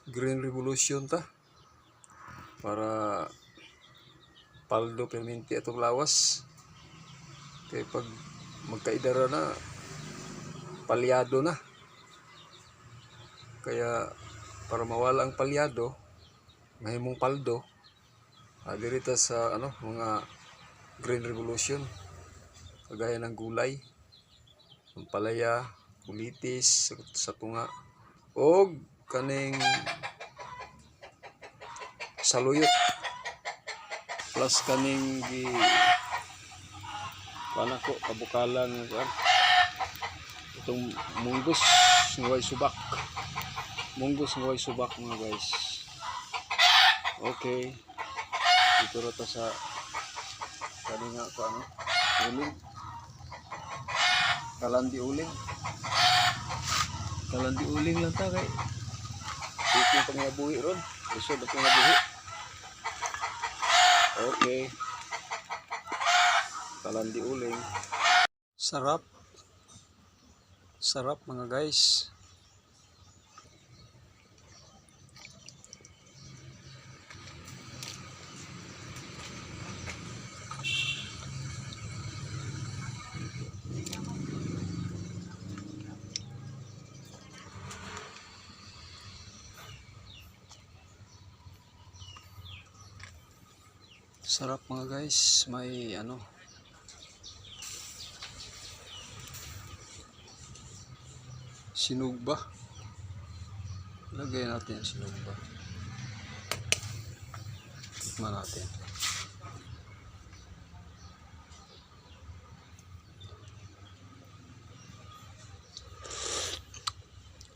Green Revolution ta para paldo perminti atong lawas kay pag magkaidara na palyado na, kaya para mawala ang palyado mahimong paldo dirita sa mga Green Revolution kagaya ng gulay, ampalaya, kulitis sa tunga o kaning saluyot plus kaning panako kabukalan itong munggos nga way subak mga guys. Okay, dito rata sa kaninga ko uling kalandi uling lang ta kay ito pang nabuhi ron isod at nabuhi. Okay, kalandi uling sarap mga guys. Sarap mga guys, may sinugba. Lagay natin sinugba. Tikman natin.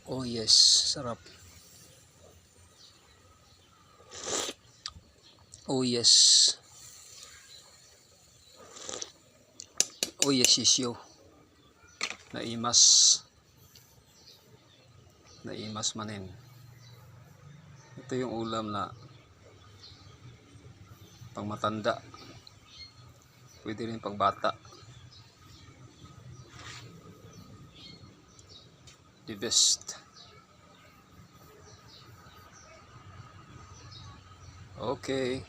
Oh yes, sarap. Oh yes. Oh yes, sisyo. Naimas manin. Ito yung ulam na pang matanda. Pwede rin pang bata. The best. Okay.